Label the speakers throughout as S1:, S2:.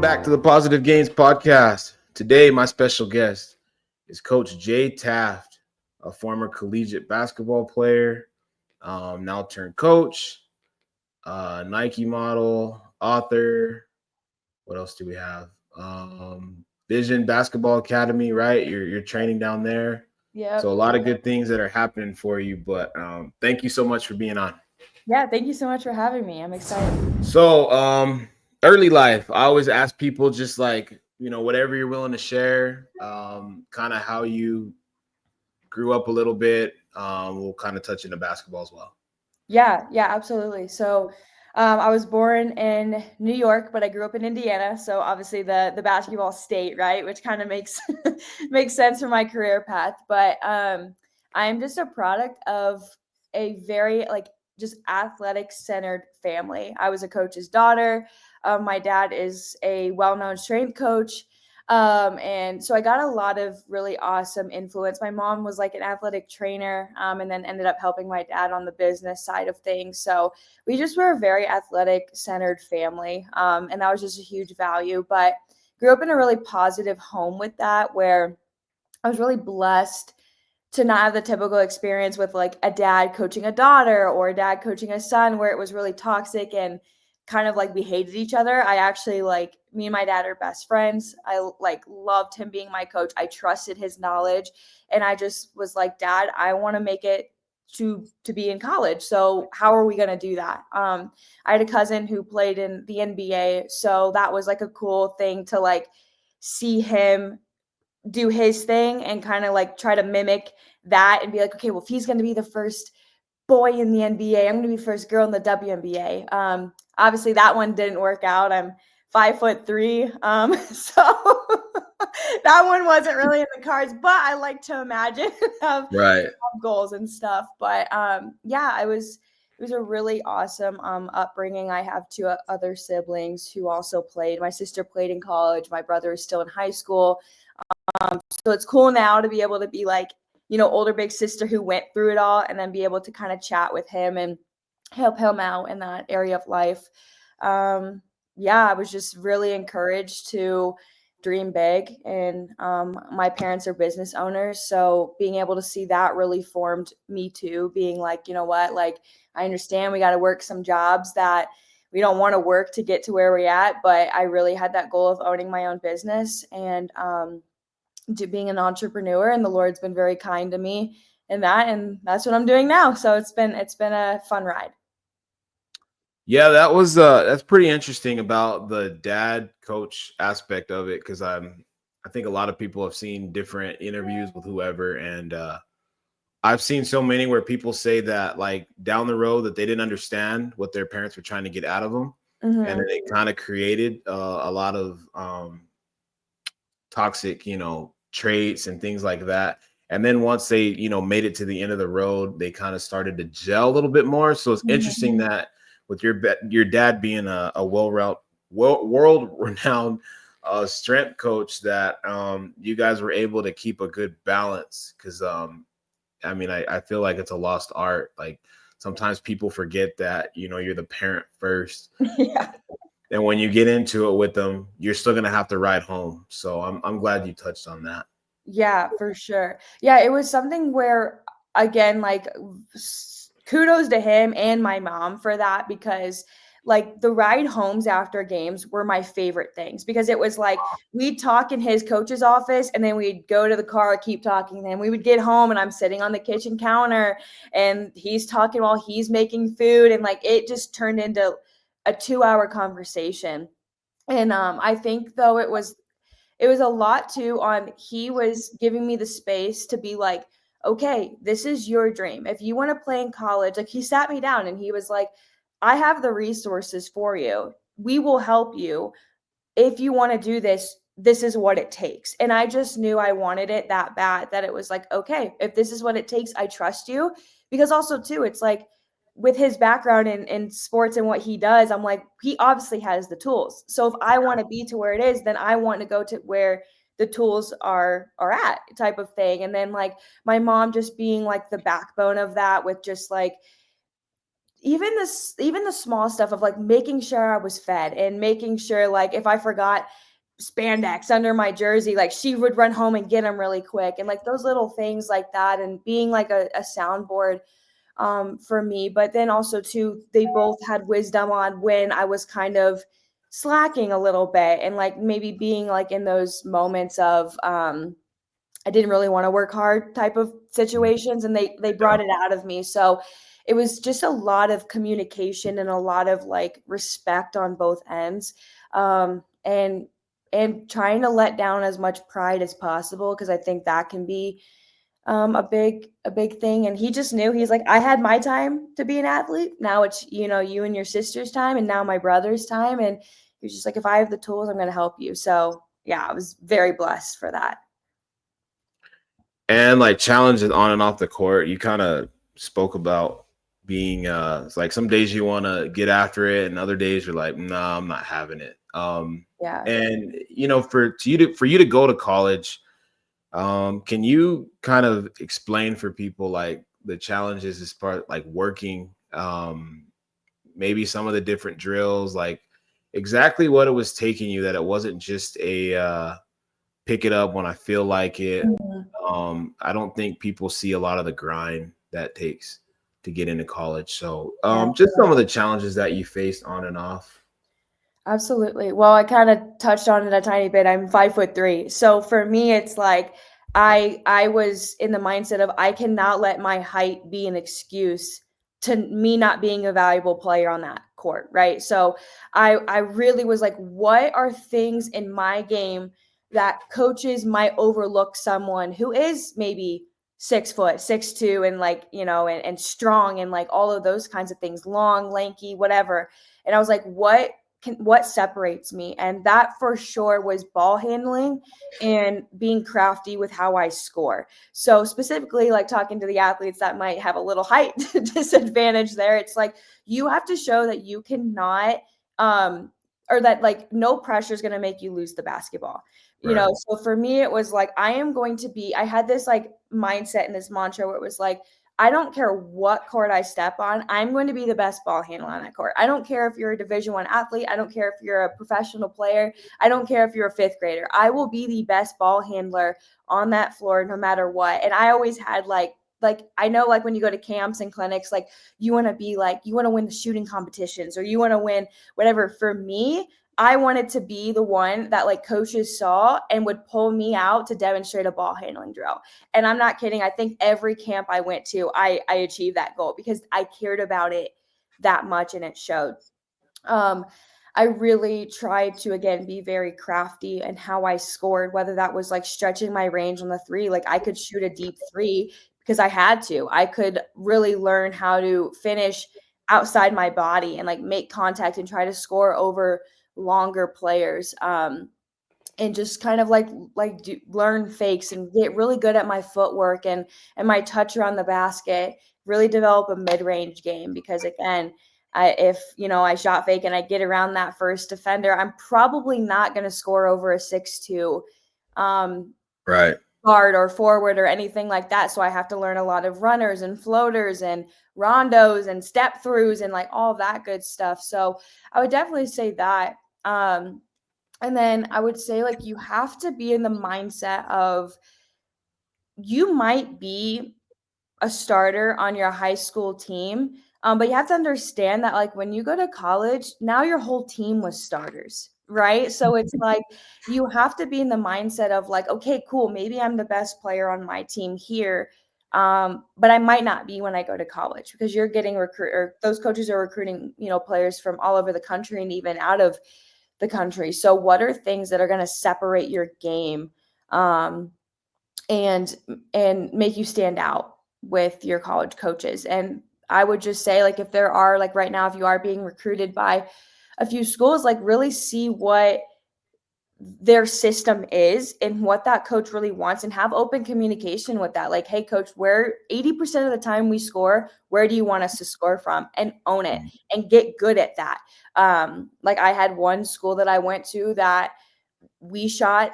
S1: back to the Positive Gains podcast. Today, my special guest is Coach Jay Taft, a former collegiate basketball player, now turned coach, Nike model, author. What else do we have? Vision Basketball Academy, right? You're training down there. So a
S2: Yep.
S1: lot of good things that are happening for you. But thank you so much for being on.
S2: Yeah, thank you so much for having me. I'm excited.
S1: So, early life, I always ask people just like, whatever you're willing to share, kind of how you grew up a little bit. We'll kind of touch into basketball as well.
S2: Yeah, absolutely. So, I was born in New York, but I grew up in Indiana. So obviously the basketball state, right? Which kind of makes makes sense for my career path. But I'm just a product of a very just athletic centered family. I was a coach's daughter. My dad is a well known strength coach. And so I got a lot of really awesome influence. My mom was like an athletic trainer, and then ended up helping my dad on the business side of things. So we just were a very athletic centered family. And that was just a huge value. But grew up in a really positive home with that, where I was really blessed to not have the typical experience with like a dad coaching a daughter or a dad coaching a son where it was really toxic and kind of like we hated each other. I actually like me and my dad are best friends. I like loved him being my coach. I trusted his knowledge and I just was like, Dad, I want to make it to be in college. So how are we going to do that? I had a cousin who played in the NBA, so that was like a cool thing to like see him do his thing and kind of like try to mimic that and be like, okay, well, if he's going to be the first boy in the NBA, I'm going to be the first girl in the WNBA. Obviously, that one didn't work out. I'm 5'3", so that one wasn't really in the cards. But I like to imagine have
S1: Right.
S2: goals and stuff. But yeah, it was a really awesome upbringing. I have two other siblings who also played. My sister played in college. My brother is still in high school. So it's cool now to be able to be like, older big sister who went through it all and then be able to kind of chat with him and help him out in that area of life. Yeah, I was just really encouraged to dream big. And my parents are business owners. So being able to see that really formed me too, being like, you know what, like, I understand we got to work some jobs that we don't want to work to get to where we're at. But I really had that goal of owning my own business and, to being an entrepreneur, and the Lord's been very kind to me in that, and that's what I'm doing now. So it's been a fun ride.
S1: Yeah, that's pretty interesting about the dad coach aspect of it because I think a lot of people have seen different interviews with whoever, and I've seen so many where people say that like down the road that they didn't understand what their parents were trying to get out of them, and
S2: Mm-hmm.
S1: then it kind of created a lot of toxic, traits and things like that. And then once they, made it to the end of the road, they kind of started to gel a little bit more. So it's interesting
S2: Mm-hmm.
S1: that with your dad being a world renowned strength coach, that you guys were able to keep a good balance. Because I mean, I feel like it's a lost art. Like sometimes people forget that you're the parent first,
S2: Yeah.
S1: and when you get into it with them, you're still gonna have to ride home. So I'm glad you touched on that.
S2: Yeah, for sure. Yeah, it was something where, again, like, kudos to him and my mom for that, because like the ride homes after games were my favorite things, because it was like we'd talk in his coach's office and then we'd go to the car, keep talking, then we would get home and I'm sitting on the kitchen counter and he's talking while he's making food, and like it just turned into a 2-hour conversation. And I think though it was a lot too on he was giving me the space to be like, okay, this is your dream. If you want to play in college, like he sat me down and he was like, I have the resources for you. We will help you. If you want to do this, this is what it takes. And I just knew I wanted it that bad that it was like, okay, if this is what it takes, I trust you. Because also, too, it's like with his background in sports and what he does, I'm like, he obviously has the tools. So if I want to be to where it is, then I want to go to where the tools are at, type of thing. And then like my mom just being like the backbone of that, with just like even the small stuff of like making sure I was fed and making sure like if I forgot spandex under my jersey, like she would run home and get them really quick, and like those little things like that, and being like a soundboard for me. But then also too, they both had wisdom on when I was kind of slacking a little bit, and like maybe being like in those moments of I didn't really want to work hard type of situations, and they brought it out of me. So it was just a lot of communication and a lot of like respect on both ends. And trying to let down as much pride as possible, because I think that can be a big thing. And he just knew, he's like, I had my time to be an athlete, now it's you and your sister's time, and now my brother's time. And he was just like, if I have the tools, I'm going to help you. So yeah, I was very blessed for that.
S1: And like challenges on and off the court, you kind of spoke about being it's like some days you want to get after it and other days you're like, nah, I'm not having it.
S2: Yeah.
S1: And for you to go to college, can you kind of explain for people like the challenges as part like working, maybe some of the different drills, like exactly what it was taking you, that it wasn't just a pick it up when I feel like it.
S2: Mhm.
S1: I don't think people see a lot of the grind that takes to get into college. So,
S2: Yeah.
S1: just some of the challenges that you faced on and off.
S2: Absolutely. Well, I kind of touched on it a tiny bit. I'm 5'3". So for me, it's like I was in the mindset of I cannot let my height be an excuse to me not being a valuable player on that court, right? So I really was like, what are things in my game that coaches might overlook someone who is maybe 6 foot, 6'2", and like, and strong, and like all of those kinds of things, long, lanky, whatever. And I was like, what separates me? And that for sure was ball handling and being crafty with how I score. So specifically, like talking to the athletes that might have a little height disadvantage there, it's like you have to show that you cannot or that like no pressure is going to make you lose the basketball.
S1: Right.
S2: So for me it was like I had this like mindset and this mantra where it was like, I don't care what court I step on. I'm going to be the best ball handler on that court. I don't care if you're a Division I athlete. I don't care if you're a professional player. I don't care if you're a fifth grader. I will be the best ball handler on that floor no matter what. And I always had like I know, like when you go to camps and clinics, like you want to win the shooting competitions, or you want to win whatever. For me, I wanted to be the one that like coaches saw and would pull me out to demonstrate a ball handling drill. And I'm not kidding. I think every camp I went to, I achieved that goal because I cared about it that much, and it showed. Um, I really tried to again be very crafty in how I scored, whether that was like stretching my range on the three. Like I could shoot a deep three because I had to. I could really learn how to finish outside my body and like make contact and try to score over longer players. And just kind of learn fakes and get really good at my footwork and my touch around the basket, really develop a mid-range game. Because again, if I shot fake and I get around that first defender, I'm probably not going to score over a 6'2" um,
S1: Right.
S2: guard or forward or anything like that. So I have to learn a lot of runners and floaters and rondos and step throughs and like all that good stuff. So I would definitely say that. And then I would say, like, you have to be in the mindset of you might be a starter on your high school team, but you have to understand that, like, when you go to college, now your whole team was starters, right? So it's like you have to be in the mindset of, like, okay, cool, maybe I'm the best player on my team here, but I might not be when I go to college, because you're getting or those coaches are recruiting, players from all over the country and even out of the country. So what are things that are going to separate your game um, and make you stand out with your college coaches? And I would just say, like, if there are, like, right now, if you are being recruited by a few schools, like, really see what their system is and what that coach really wants, and have open communication with that. Like, hey coach, where 80% of the time we score, where do you want us to score from? And own it and get good at that. Like I had one school that I went to that we shot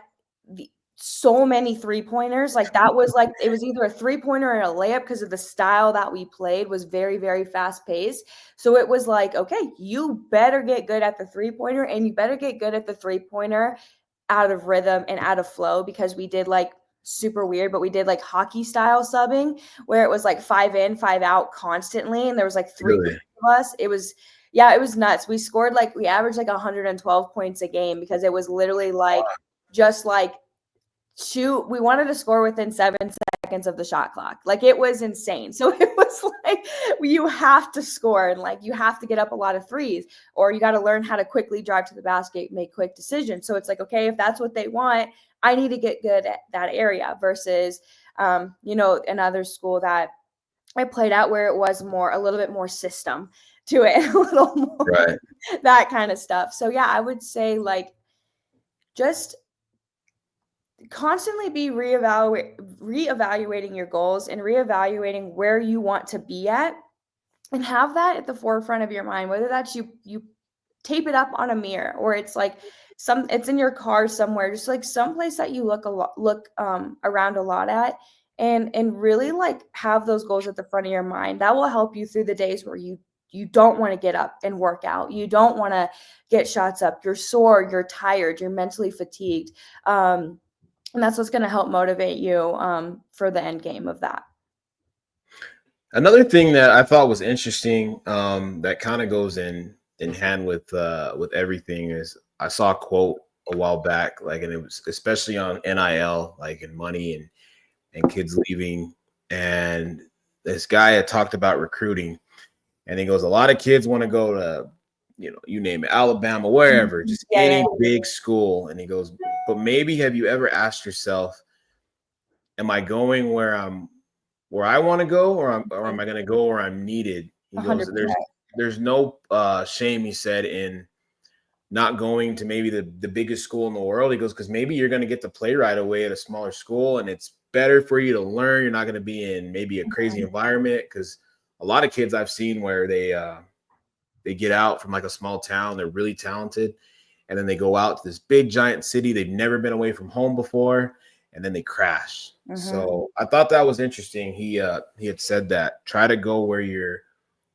S2: so many 3-pointers. Like that was like, it was either a 3-pointer or a layup because of the style that we played was very, very fast paced. So it was like, okay, you better get good at the 3-pointer, and you better get good at the 3-pointer out of rhythm and out of flow, because we did like super weird, but we did like hockey style subbing where it was like 5 in, 5 out constantly. And there was like three
S1: Really?
S2: of us. It was, yeah, it was nuts. We scored like, we averaged like 112 points a game because it was literally like, just like shoot, we wanted to score within 7 seconds of the shot clock. Like it was insane. So it was like you have to score, and like you have to get up a lot of threes, or you got to learn how to quickly drive to the basket, make quick decisions. So it's like, okay, if that's what they want, I need to get good at that area versus another school that I played at where it was more, a little bit more system to it, a little more
S1: Right.
S2: that kind of stuff. So yeah, I would say like just constantly be reevaluating your goals and reevaluating where you want to be at, and have that at the forefront of your mind, whether that's you tape it up on a mirror, or it's like it's in your car somewhere, just like someplace that you look around a lot at, and really like have those goals at the front of your mind. That will help you through the days where you don't want to get up and work out, you don't want to get shots up, you're sore, you're tired, you're mentally fatigued, and that's what's going to help motivate you for the end game of that.
S1: Another thing that I thought was interesting, that kind of goes in hand with everything, is I saw a quote a while back, like, and it was especially on NIL, like in money and kids leaving, and this guy had talked about recruiting, and he goes, a lot of kids want to go to, you name it, Alabama, wherever, just
S2: Yeah,
S1: any
S2: yeah.
S1: big school, and he goes, but maybe have you ever asked yourself, am I going where I want to go, or am I going to go where I'm needed? He goes,
S2: 100%.
S1: there's no shame, he said, in not going to maybe the biggest school in the world. He goes, because maybe you're going to get to play right away at a smaller school, and it's better for you to learn. You're not going to be in maybe a crazy environment, because a lot of kids I've seen where they get out from like a small town, they're really talented, and then they go out to this big giant city, they've never been away from home before, and then they crash. So I thought that was interesting. He had said that try to go where you're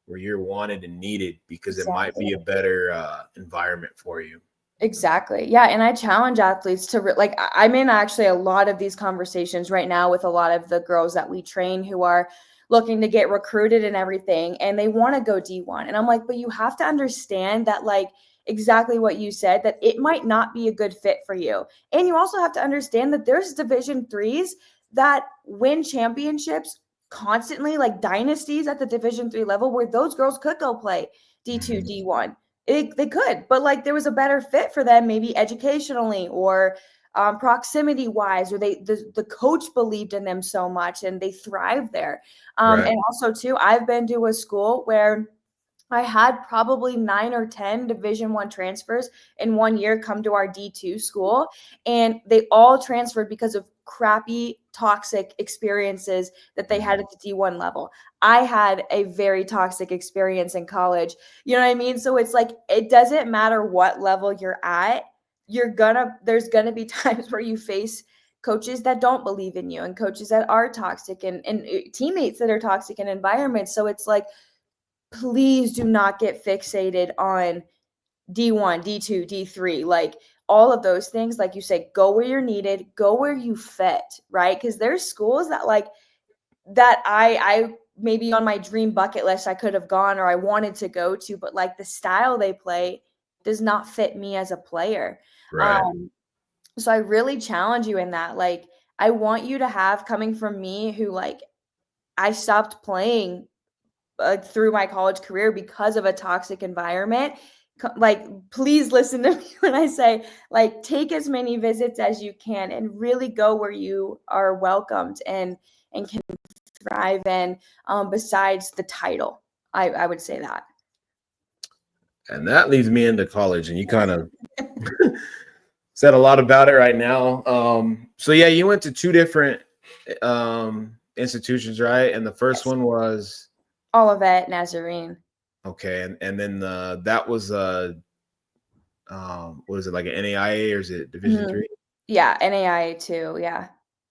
S1: wanted and needed, because it might be a better environment for you.
S2: Exactly. Yeah. And I challenge athletes to I'm in actually a lot of these conversations right now with a lot of the girls that we train who are looking to get recruited and everything, and they want to go D1. And I'm like, but you have to understand that, like, exactly what you said, that it might not be a good fit for you. And you also have to understand that there's Division 3s that win championships constantly, like dynasties at the Division 3 level, where those girls could go play D2, D1. They could, but like there was a better fit for them, maybe educationally or proximity wise, or the coach believed in them so much and they thrived there.
S1: Right.
S2: And also too, I've been to a school where I had probably 9 or 10 Division 1 transfers in 1 year come to our D2 school, and they all transferred because of crappy, toxic experiences that they had at the D1 level. I had a very toxic experience in college. You know what I mean? So it's like, it doesn't matter what level you're at, there's gonna be times where you face coaches that don't believe in you, and coaches that are toxic, and teammates that are toxic in environments. So it's like, please do not get fixated on D1, D2, D3, like all of those things. Like you say, go where you're needed, go where you fit, right? Because there's schools that like that I maybe on my dream bucket list I could have gone or I wanted to go to, but like the style they play does not fit me as a player.
S1: Right.
S2: So I really challenge you in that. Like, I want you to have, coming from me, who like I stopped playing through my college career because of a toxic environment. Like, please listen to me when I say, like, take as many visits as you can and really go where you are welcomed and can thrive in, besides the title. I would say that.
S1: And that leads me into college, and you kind of said a lot about it right now. So yeah, you went to two different institutions, right? And the first one was
S2: Olivet Nazarene.
S1: okay, and then that was what is it, like an NAIA, or is it Division 3?
S2: Yeah, NAIA too. Yeah.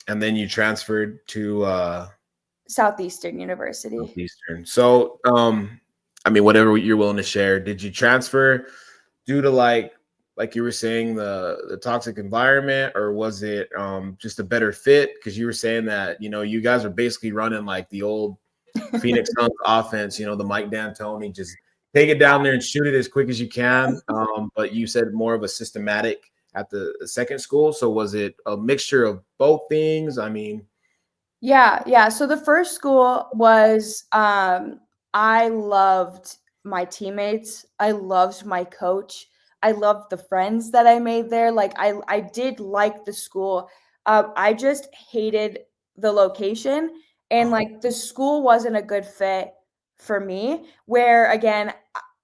S1: And then you transferred to
S2: Southeastern University.
S1: Northeastern. So, I mean, whatever you're willing to share, did you transfer due to like you were saying the toxic environment, or was it just a better fit? Because you were saying that you guys are basically running like the old Phoenix Suns offense. The Mike D'Antoni, just take it down there and shoot it as quick as you can. But you said more of a systematic at the second school. So was it a mixture of both things? I mean,
S2: Yeah, yeah. So the first school was I loved my teammates. I loved my coach. I loved the friends that I made there. Like I did like the school. I just hated the location, and like the school wasn't a good fit for me. Where again,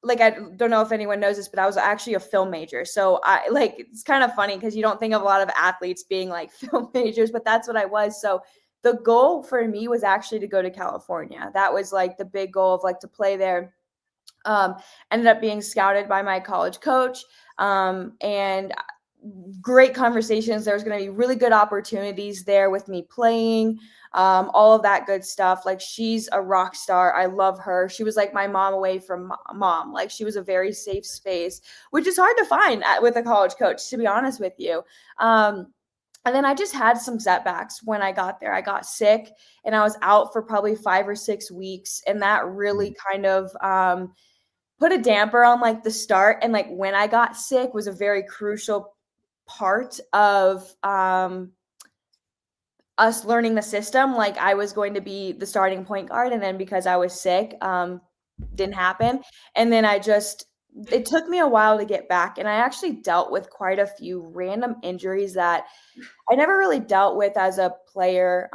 S2: like I don't know if anyone knows this, but I was actually a film major. So I like it's kind of funny because you don't think of a lot of athletes being like film majors, but that's what I was. So the goal for me was actually to go to California. That was like the big goal of like to play there. Um, Ended up being scouted by my college coach, and great conversations. There was going to be really good opportunities there with me playing, all of that good stuff. Like she's a rock star. I love her. She was like my mom away from mom. Like she was a very safe space, which is hard to find with a college coach, to be honest with you. And then I just had some setbacks when I got there. I got sick and I was out for probably 5 or 6 weeks. And that really kind of put a damper on like the start. And like when I got sick was a very crucial part of us learning the system. Like I was going to be the starting point guard. And then because I was sick, didn't happen. And then it took me a while to get back. And I actually dealt with quite a few random injuries that I never really dealt with as a player,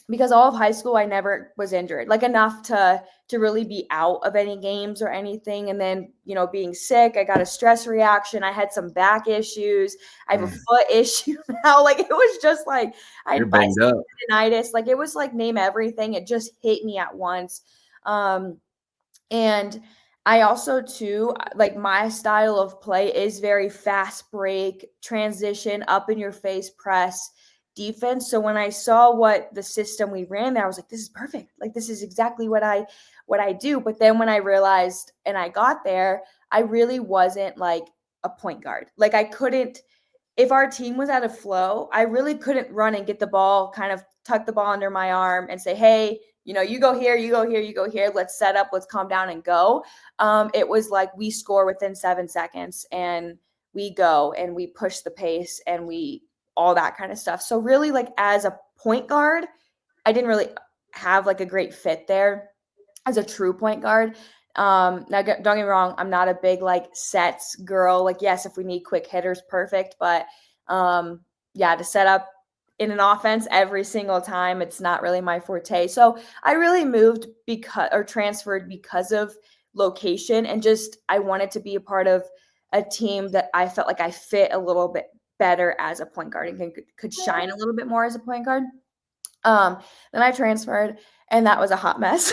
S2: because all of high school I never was injured, like enough to really be out of any games or anything. And then being sick, I got a stress reaction. I had some back issues. I have a foot issue now. Like it was just like I
S1: you're
S2: had
S1: banged up.
S2: bicycle tendinitis. Like it was like name everything. It just hit me at once. Um, and I also too like my style of play is very fast break, transition, up in your face press defense. So when I saw what the system we ran there, I was like, this is perfect. Like this is exactly what I do. But then when I realized and I got there, I really wasn't like a point guard. Like I couldn't, if our team was out of flow, I really couldn't run and get the ball, kind of tuck the ball under my arm and say, hey, you go here, you go here, you go here. Let's set up, let's calm down and go. It was like we score within 7 seconds and we go and we push the pace and we all that kind of stuff. So really like as a point guard, I didn't really have like a great fit there as a true point guard. Now don't get me wrong, I'm not a big like sets girl. Like yes, if we need quick hitters, perfect. But yeah, to set up in an offense every single time, it's not really my forte. So I really moved because or transferred because of location and just I wanted to be a part of a team that I felt like I fit a little bit better as a point guard and could shine a little bit more as a point guard. Um, then I transferred, and that was a hot mess.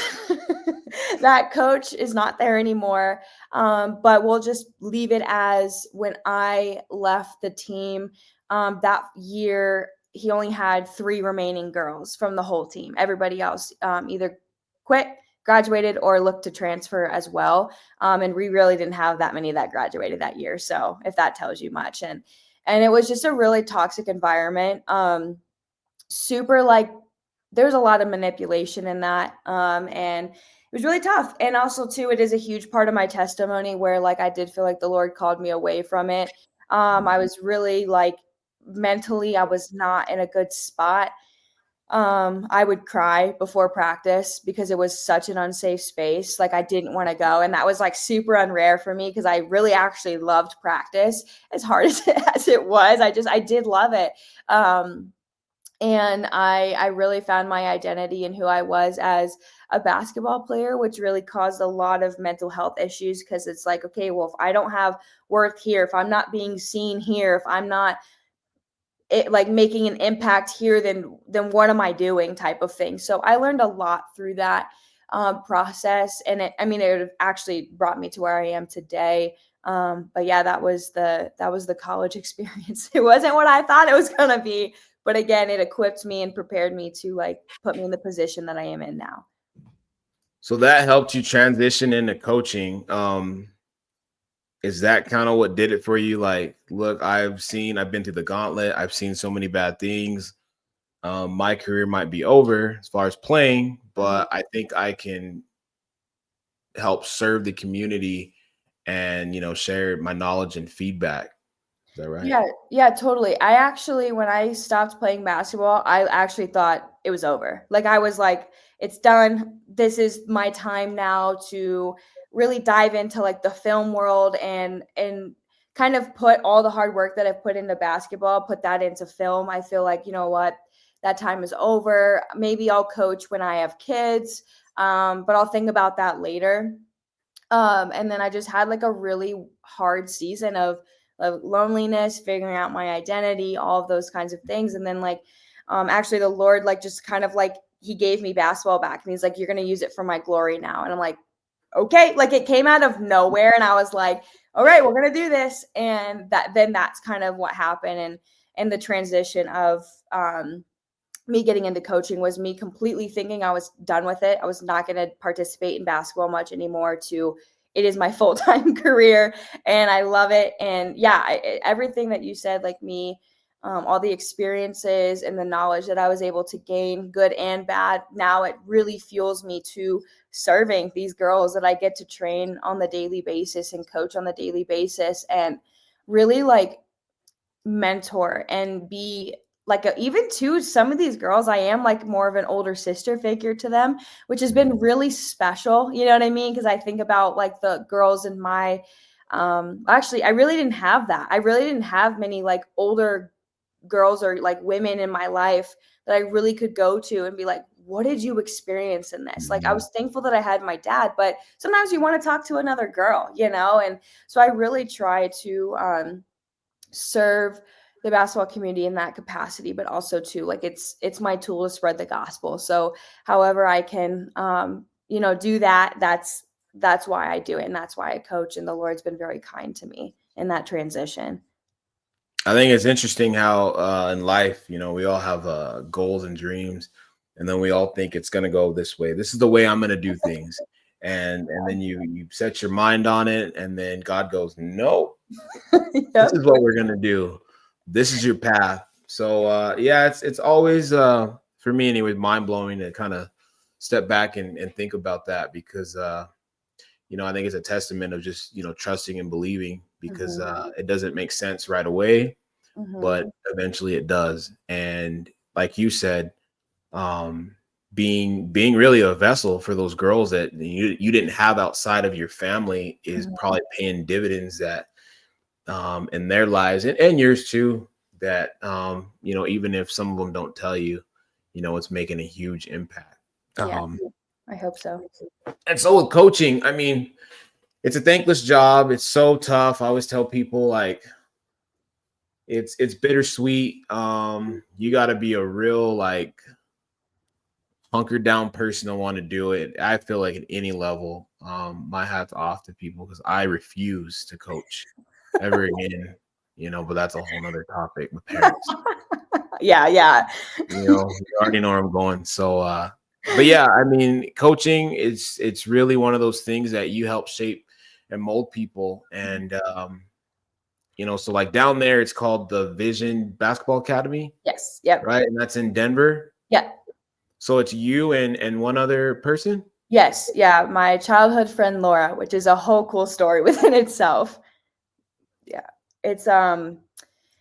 S2: That coach is not there anymore. But we'll just leave it as when I left the team that year, he only had 3 remaining girls from the whole team. Everybody else either quit, graduated, or looked to transfer as well. And we really didn't have that many that graduated that year. So if that tells you much, and it was just a really toxic environment. Super like there's a lot of manipulation in that, and it was really tough. And also too, it is a huge part of my testimony where like I did feel like the Lord called me away from it. I was really like mentally I was not in a good spot. I would cry before practice because it was such an unsafe space. Like I didn't want to go. And that was like super unrare for me because I really actually loved practice as hard as it was. I did love it. And I really found my identity in who I was as a basketball player, which really caused a lot of mental health issues because it's like, okay, well, if I don't have worth here, if I'm not being seen here, if I'm not like making an impact here, then what am I doing type of thing. So I learned a lot through that. process. And it actually brought me to where I am today. But yeah, that was the college experience. It wasn't what I thought it was going to be, but again, it equipped me and prepared me to like put me in the position that I am in now.
S1: So that helped you transition into coaching. Is that kind of what did it for you? Like, look, I've been through the gauntlet. I've seen so many bad things. My career might be over as far as playing,
S2: Mhm.
S1: but I think I can help serve the community and, share my knowledge and feedback. Is that right?
S2: Yeah, yeah, totally. I actually, when I stopped playing basketball, I actually thought it was over. Like I was like, it's done. This is my time now to really dive into like the film world and kind of put all the hard work that I've put into basketball, put that into film. I feel like, you know what, that time is over. Maybe I'll coach when I have kids. But I'll think about that later. And then I just had like a really hard season of loneliness, figuring out my identity, all of those kinds of things. And then like actually the Lord like just kind of like he gave me basketball back and he's like, you're gonna use it for my glory now. And I'm like, okay, like it came out of nowhere and I was like, all right, we're gonna do this. And that's kind of what happened. And the transition of me getting into coaching was me completely thinking I was done with it. I was not going to participate in basketball much anymore to it is my full-time career and I love it. And yeah, everything that you said, like me, all the experiences and the knowledge that I was able to gain, good and bad, now it really fuels me to serving these girls that I get to train on the daily basis and coach on the daily basis and really like mentor and be like even to some of these girls I am like more of an older sister figure to them, which has been really special, you know what I mean? Because I think about like the girls in my actually I really didn't have that. I really didn't have many like older girls or like women in my life that I really could go to and be like, what did you experience in this? Like I
S1: Mhm.
S2: was thankful that I had my dad, but sometimes you want to talk to another girl, you know? And so I really try to serve the basketball community in that capacity, but also too like it's my tool to spread the gospel. So however I can do that, that's why I do it and that's why I coach, and the Lord's been very kind to me in that transition.
S1: I think it's interesting how in life, we all have goals and dreams, and then we all think it's going to go this way. This is the way I'm going to do things, and then you set your mind on it, and then God goes, no, this
S2: Yep.
S1: is what we're going to do. This is your path. So yeah, it's always for me anyway, mind blowing to kind of step back and think about that because I think it's a testament of just trusting and believing because
S2: Mhm.
S1: it doesn't make sense right away, but
S2: Mhm.
S1: eventually it does. And like you said, um, being really a vessel for those girls that you didn't have outside of your family is
S2: Mhm.
S1: probably paying dividends that in their lives and yours too. That even if some of them don't tell you, it's making a huge impact.
S2: Yeah,
S1: Um,
S2: I hope so.
S1: and so with coaching, I mean, it's a thankless job. It's so tough. I always tell people like it's bittersweet. You got to be a real like hunkered down person to want to do it. I feel like at any level, my hat's off to people because I refuse to coach ever again. But that's a whole nother topic with parents.
S2: Yeah, yeah.
S1: You already know where I'm going. So, but yeah, I mean, coaching it's really one of those things that you help shape and mold people, and so like down there, it's called the Vision Basketball Academy,
S2: Yes. Yep.
S1: right? And that's in Denver.
S2: Yeah.
S1: So it's you and one other person.
S2: Yes. Yeah. My childhood friend Laura, which is a whole cool story within itself. Yeah. It's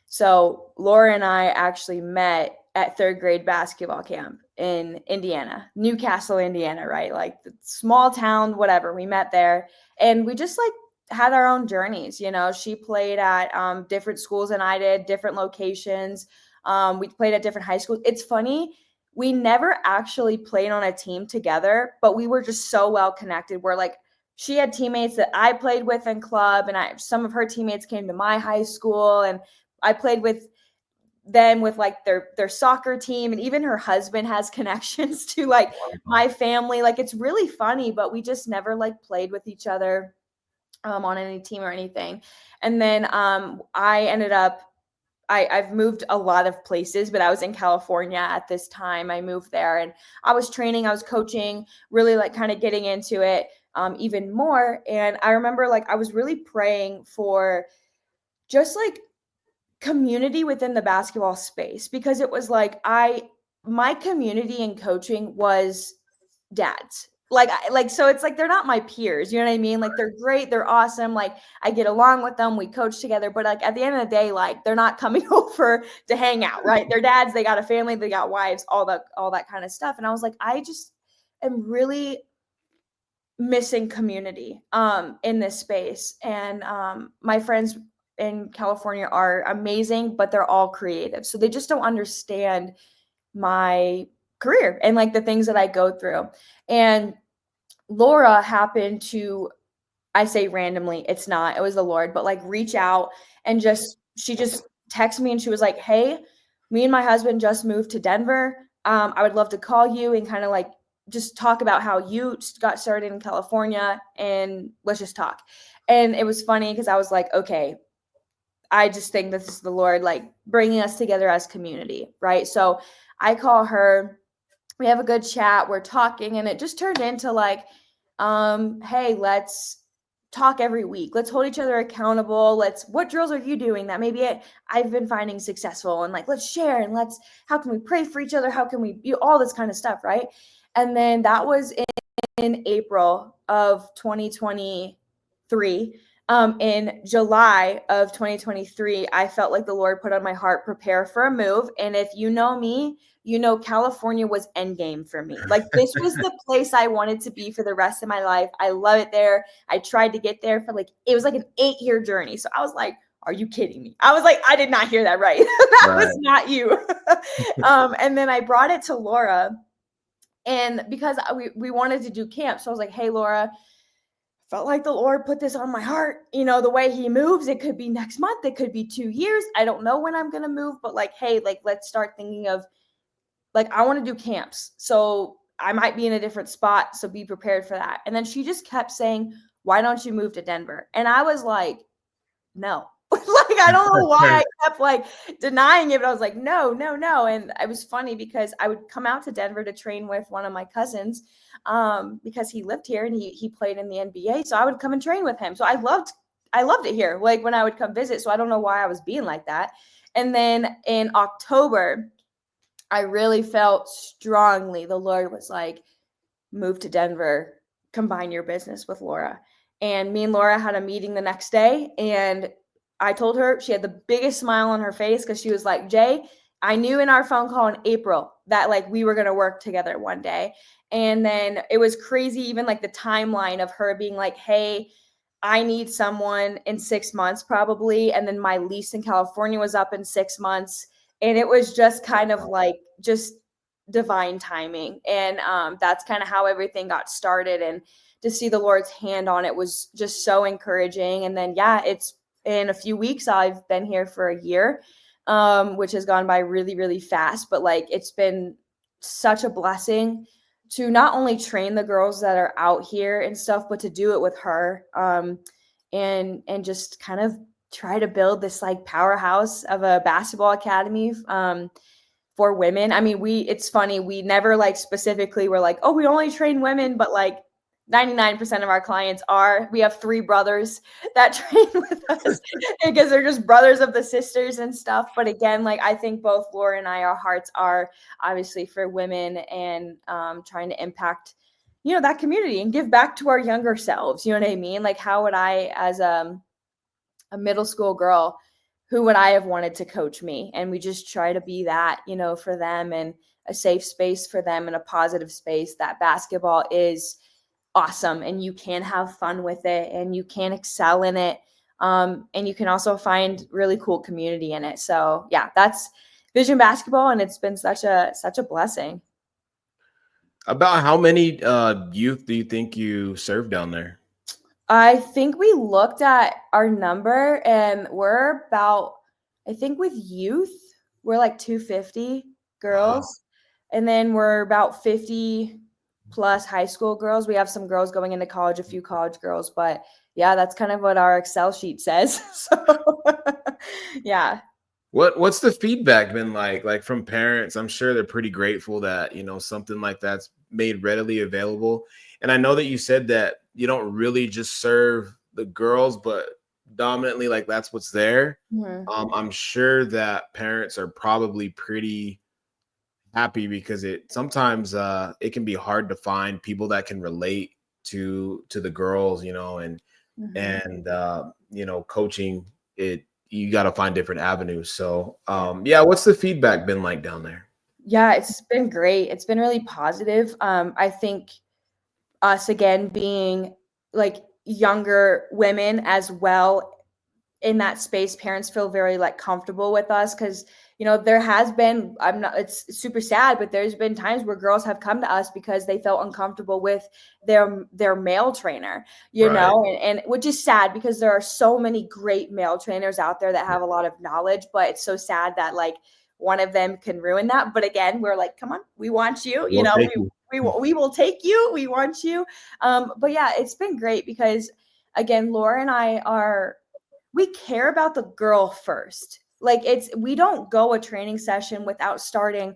S2: so Laura and I actually met at third grade basketball camp in Indiana, Newcastle, Indiana, right? Like the small town, whatever. We met there and we just like had our own journeys. You know, she played at different schools than I did, different locations. We played at different high schools. It's funny. We never actually played on a team together, but we were just so well connected. We're like, she had teammates that I played with in club, and some of her teammates came to my high school, and I played with them with like their soccer team, and even her husband has connections to like my family. Like it's really funny, but we just never like played with each other on any team or anything. And then I ended up I've moved a lot of places, but I was in California at this time. I moved there and I was training, I was coaching, really like kind of getting into it even more. And I remember like I was really praying for just like community within the basketball space, because it was like my community in coaching was dads. Like so it's like they're not my peers, you know what I mean? Like they're great, they're awesome, like I get along with them, we coach together, but like at the end of the day, like they're not coming over to hang out, right? They're dads, they got a family, they got wives, all that kind of stuff. And I was like, I just am really missing community in this space. And my friends in California are amazing, but they're all creative, so they just don't understand my career and like the things that I go through. And Laura happened to, I say randomly, it's not, it was the Lord, but like reach out and she just texted me and she was like, hey, me and my husband just moved to Denver. I would love to call you and kind of like just talk about how you got started in California, and let's just talk. And it was funny because I was like, okay, I just think this is the Lord like bringing us together as community, right? So I call her, we have a good chat, we're talking, and it just turned into like, hey, let's talk every week. Let's hold each other accountable. What drills are you doing that maybe I've been finding successful? And like, let's share and how can we pray for each other? How can we do all this kind of stuff, right? And then that was in April of 2023. In July of 2023, I felt like the Lord put on my heart, prepare for a move. And if you know me, you know California was endgame for me. Like this was the place I wanted to be for the rest of my life. I love it there. I tried to get there for like, it was like an 8-year journey. So I was like, are you kidding me? I was like, I did not hear that right. That
S1: Right.
S2: was not you. And then I brought it to Laura, and because we wanted to do camp. So I was like, hey, Laura, felt like the Lord put this on my heart. You know, the way he moves, it could be next month, it could be 2 years. I don't know when I'm going to move, but like, hey, like, let's start thinking of like, I want to do camps. So I might be in a different spot. So be prepared for that. And then she just kept saying, why don't you move to Denver? And I was like, no. Like, I don't know why I kept like denying it, but I was like, no, no, no. And it was funny because I would come out to Denver to train with one of my cousins because he lived here and he played in the NBA. So I would come and train with him. So I loved it here, like when I would come visit. So I don't know why I was being like that. And then in October, I really felt strongly the Lord was like, move to Denver, combine your business with Laura. And me and Laura had a meeting the next day, and I told her, she had the biggest smile on her face because she was like, Jay, I knew in our phone call in April that like we were going to work together one day. And then it was crazy, even like the timeline of her being like, hey, I need someone in 6 months probably. And then my lease in California was up in 6 months. And it was just kind of like just divine timing. And that's kind of how everything got started. And to see the Lord's hand on it was just so encouraging. And then, yeah, it's in a few weeks, I've been here for a year, which has gone by really, really fast. But like, it's been such a blessing to not only train the girls that are out here and stuff, but to do it with her, and just kind of try to build this like powerhouse of a basketball academy for women. I mean, it's funny, we never like specifically were like, oh, we only train women, but like 99% of our clients we have 3 brothers that train with us because they're just brothers of the sisters and stuff. But again, like I think both Laura and I, our hearts are obviously for women and trying to impact, that community and give back to our younger selves. You know what I mean? Like, how would I, as a middle school girl, who would I have wanted to coach me? And we just try to be that, for them, and a safe space for them, and a positive space that basketball is awesome and you can have fun with it and you can excel in it. And you can also find really cool community in it. So yeah, that's Vision Basketball, and it's been such a blessing.
S1: About how many youth do you think you serve down there?
S2: I think we looked at our number and we're about, I think with youth, we're like 250
S1: Wow.
S2: girls, and then we're about 50 plus high school girls. We have some girls going into college, a few college girls, but yeah, that's kind of what our Excel sheet says. So yeah.
S1: What's the feedback been like from parents? I'm sure they're pretty grateful that, something like that's made readily available. And I know that you said that you don't really just serve the girls, but dominantly like that's what's there.
S2: Mhm.
S1: I'm sure that parents are probably pretty happy because it sometimes it can be hard to find people that can relate to the girls, and
S2: Mhm.
S1: coaching it, you got to find different avenues. So
S2: Yeah.
S1: yeah, what's the feedback been like down there?
S2: Yeah, it's been great. It's been really positive. I think us again being like younger women as well in that space, parents feel very like comfortable with us because there has been, I'm not, it's super sad, but there's been times where girls have come to us because they felt uncomfortable with their male trainer,
S1: Right.
S2: and which is sad because there are so many great male trainers out there that have a lot of knowledge, but it's so sad that like one of them can ruin that. But again, we're like, come on, we want you,
S1: Well, thank you.
S2: we will take you, we want you. But yeah, it's been great because again, Laura and I are, we care about the girl first. Like we don't go a training session without starting,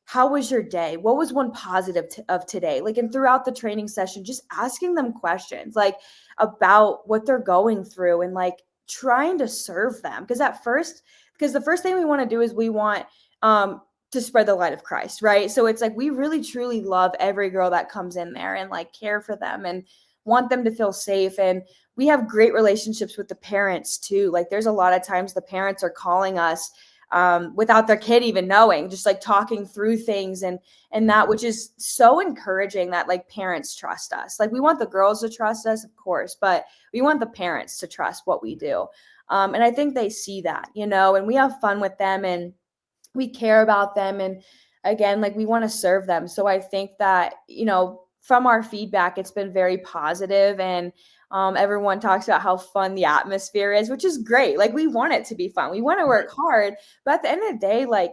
S2: how was your day? What was one positive of today? Like, and throughout the training session, just asking them questions like about what they're going through and like trying to serve them. Because the first thing we want to do is we want to spread the light of Christ, right? So it's like we really truly love every girl that comes in there and like care for them and want them to feel safe. And we have great relationships with the parents too. Like there's a lot of times the parents are calling us without their kid even knowing, just like talking through things and that, which is so encouraging that like parents trust us. Like we want the girls to trust us, of course, but we want the parents to trust what we do. And I think they see that, and we have fun with them and we care about them. And again, like we want to serve them. So I think that, from our feedback, it's been very positive and everyone talks about how fun the atmosphere is, which is great. Like we want it to be fun. We want to work hard, but at the end of the day, like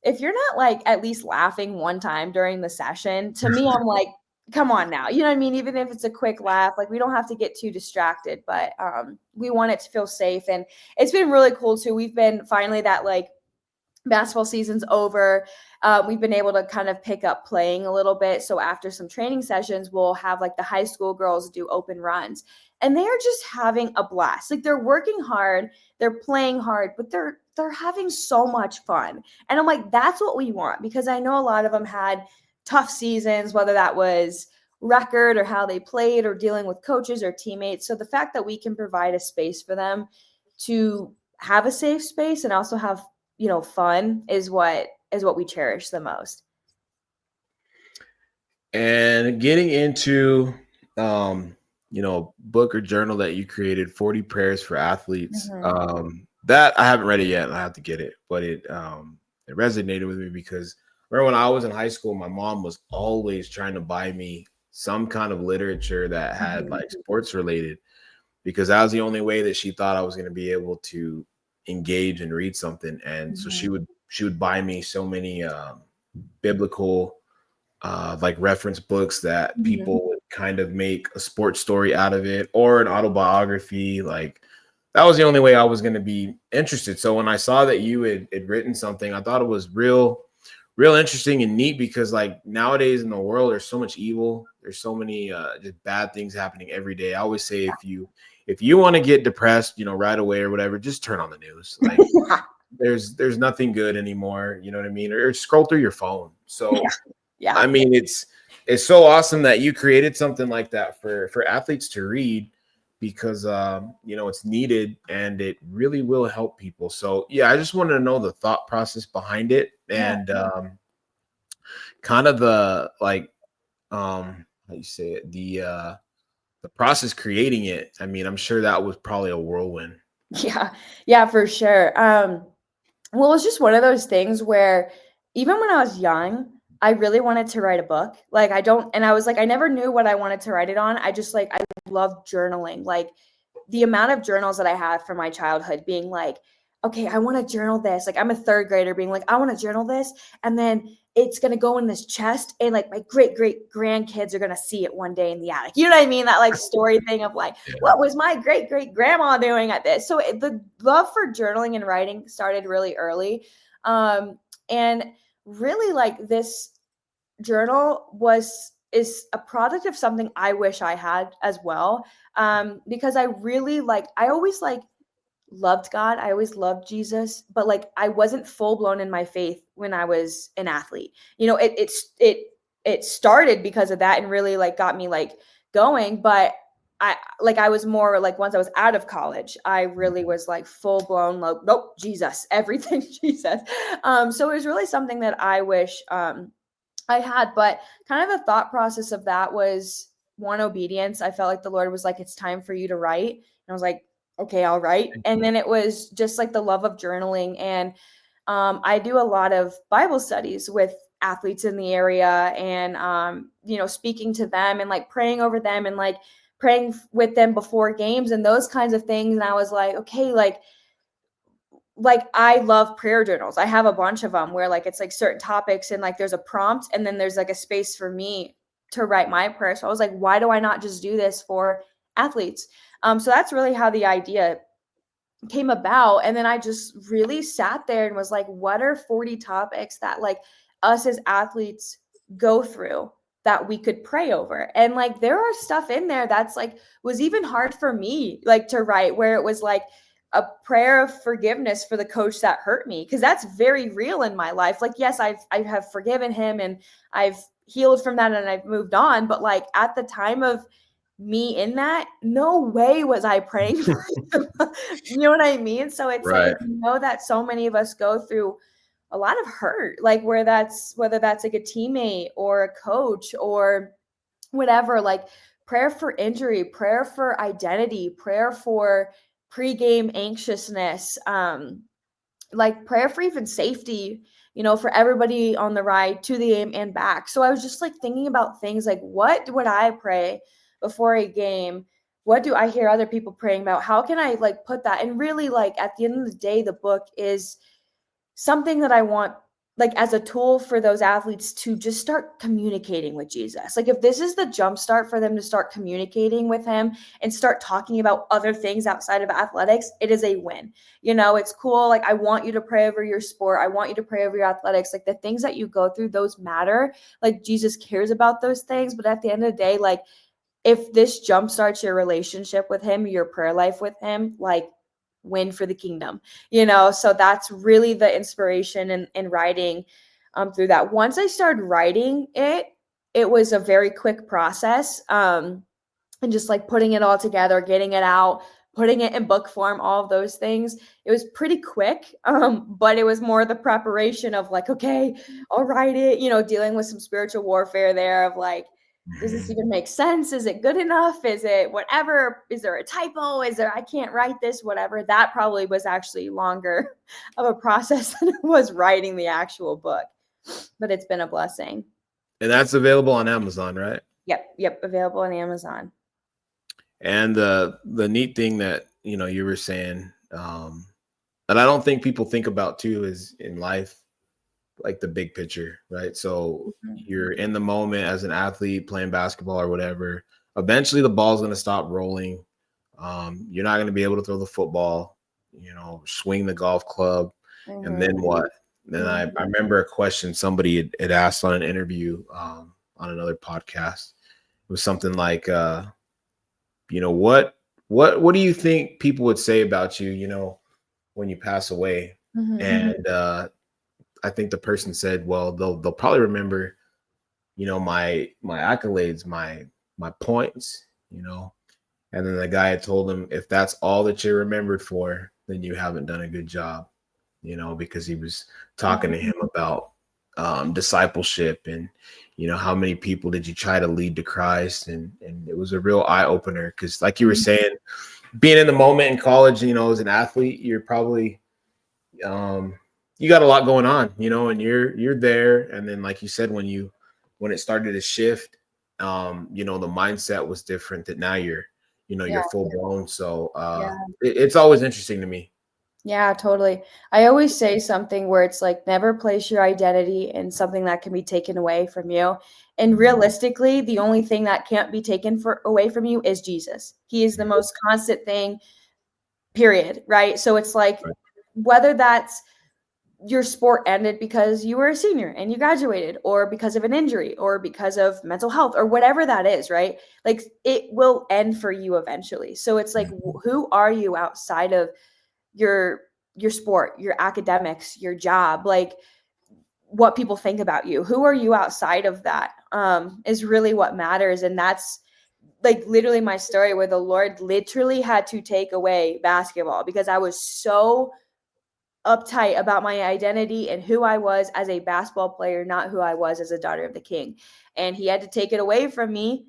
S2: if you're not like at least laughing one time during the session, to me, I'm like, come on now. You know what I mean? Even if it's a quick laugh, like we don't have to get too distracted, but we want it to feel safe. And it's been really cool too. We've been finally that like basketball season's over. We've been able to kind of pick up playing a little bit. So after some training sessions, we'll have like the high school girls do open runs, and they are just having a blast. Like they're working hard, they're playing hard, but they're having so much fun. And I'm like, that's what we want, because I know a lot of them had tough seasons, whether that was record or how they played or dealing with coaches or teammates. So the fact that we can provide a space for them to have a safe space and also have fun is what we cherish the most.
S1: And getting into book or journal that you created, 40 prayers for athletes.
S2: Mhm.
S1: That I haven't read it yet, and I have to get it, but it resonated with me because I remember when I was in high school, my mom was always trying to buy me some kind of literature that had
S2: Mhm.
S1: like sports related, because that was the only way that she thought I was going to be able to engage and read something. And so she
S2: Mhm.
S1: would she would buy me so many biblical like reference books that
S2: Mhm.
S1: people would kind of make a sports story out of it or an autobiography. Like that was the only way I was going to be interested. So when I saw that you had written something, I thought it was real interesting and neat, because like nowadays in the world there's so much evil, there's so many just bad things happening every day. I always say, if you want to get depressed, right away or whatever, just turn on the news. Like there's nothing good anymore, you know what I mean, or scroll through your phone.
S2: Yeah.
S1: So
S2: Yeah.
S1: I mean, it's so awesome that you created something like that for athletes to read, because it's needed and it really will help people. So yeah, I just wanted to know the thought process behind it,
S2: Yeah.
S1: and kind of the like how you say it, the process creating it. I mean, I'm sure that was probably a whirlwind.
S2: Yeah. Yeah, for sure. Well, it's just one of those things where even when I was young, I really wanted to write a book. Like I was like, I never knew what I wanted to write it on. I just like, I love journaling. Like the amount of journals that I have from my childhood being like, okay, I want to journal this. Like I'm a third grader being like, I want to journal this. And then it's going to go in this chest and like my great great grandkids are going to see it one day in the attic. You know what I mean? That like story thing of like,
S1: Yeah.
S2: what was my great great grandma doing at this? So the love for journaling and writing started really early. And really like this journal is a product of something I wish I had as well. Because I really like, I always like loved God. I always loved Jesus, but like I wasn't full blown in my faith when I was an athlete. You know, it started because of that and really like got me like going, but I was more like once I was out of college, I really was like full blown like nope, Jesus, everything Jesus. So it was really something that I wish I had, but kind of the thought process of that was one, obedience. I felt like the Lord was like, it's time for you to write. And I was like, okay, I'll write. And then it was just like the love of journaling. And I do a lot of Bible studies with athletes in the area and, you know, speaking to them and like praying over them and like praying with them before games and those kinds of things. And I was like, okay, like I love prayer journals. I have a bunch of them where like it's like certain topics and like there's a prompt and then there's like a space for me to write my prayer. So I was like, why do I not just do this for athletes? So that's really how the idea came about. And then I just really sat there and was like, what are 40 topics that like us as athletes go through that we could pray over? And like there are stuff in there that's like was even hard for me like to write, where it was like a prayer of forgiveness for the coach that hurt me, because that's very real in my life. Like yes, I have forgiven him and I've healed from that and I've moved on, but like at the time of me in that, no way was I praying for him. You know what I mean? So it's like,
S1: Right.
S2: I know that so many of us go through a lot of hurt, like whether that's like a teammate or a coach or whatever, like prayer for injury, prayer for identity, prayer for pregame anxiousness, like prayer for even safety, you know, for everybody on the ride to the game and back. So I was just like thinking about things like, what would I pray before a game? What do I hear other people praying about? How can I like put that? And really, like at the end of the day, the book is something that I want like as a tool for those athletes to just start communicating with Jesus. Like if this is the jump start for them to start communicating with him and start talking about other things outside of athletics, it is a win. You know, it's cool. Like I want you to pray over your sport. I want you to pray over your athletics. Like the things that you go through, those matter. Like Jesus cares about those things. But at the end of the day, like if this jumpstarts your relationship with him, your prayer life with him, like win for the kingdom, you know? So that's really the inspiration in writing through that. Once I started writing it, it was a very quick process. And just like putting it all together, getting it out, putting it in book form, all of those things. It was pretty quick, but it was more the preparation of like, okay, I'll write it, you know, dealing with some spiritual warfare there of like, does this
S1: Mhm.
S2: even make sense? Is it good enough? Is it whatever? Is there a typo? Is there, I can't write this, whatever? That probably was actually longer of a process than it was writing the actual book, but it's been a blessing.
S1: And that's available on Amazon, right?
S2: Yep. Available on Amazon.
S1: And the neat thing that you were saying, that I don't think people think about too is in life, like the big picture, right? So
S2: Mhm.
S1: you're in the moment as an athlete playing basketball or whatever. Eventually, the ball's going to stop rolling. You're not going to be able to throw the football, swing the golf club, and then
S2: Mhm.
S1: what? Then I
S2: Mhm.
S1: remember a question somebody had asked on an interview, on another podcast. It was something like, what do you think people would say about you, when you pass away?
S2: Mhm.
S1: And I think the person said, well, they'll probably remember, my accolades, my points, and then the guy had told him, if that's all that you're remembered for, then you haven't done a good job, because he was talking
S2: Mhm.
S1: to him about discipleship and, how many people did you try to lead to Christ? And it was a real eye opener because, like you were
S2: Mhm.
S1: saying, being in the moment in college, as an athlete, you're probably, um, you got a lot going on, and you're there. And then, like you said, when it started to shift, the mindset was different. That now you're
S2: Yeah.
S1: full blown. So
S2: Yeah.
S1: it's always interesting to me.
S2: Yeah, totally. I always say something where it's like never place your identity in something that can be taken away from you. And
S1: Mhm.
S2: realistically, the only thing that can't be taken away from you is Jesus. He is the most constant thing, period, right? So it's like
S1: Right.
S2: whether that's your sport ended because you were a senior and you graduated, or because of an injury, or because of mental health, or whatever that is, right? Like it will end for you eventually. So it's like,
S1: Mhm.
S2: who are you outside of your your sport, your academics, your job, like what people think about you? Who are you outside of that? Is really what matters. And that's like literally my story where the Lord literally had to take away basketball because I was so uptight about my identity and who I was as a basketball player, not who I was as a daughter of the king. And he had to take it away from me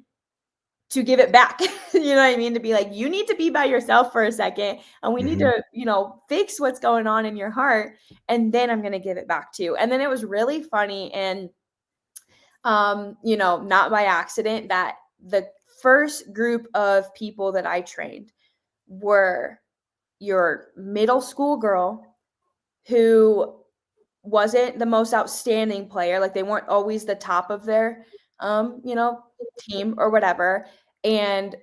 S2: to give it back. You know what I mean? To be like, you need to be by yourself for a second and we need
S1: Mhm.
S2: to, fix what's going on in your heart. And then I'm going to give it back to you. And then it was really funny. And, not by accident that the first group of people that I trained were your middle school girl who wasn't the most outstanding player. Like they weren't always the top of their, team or whatever. And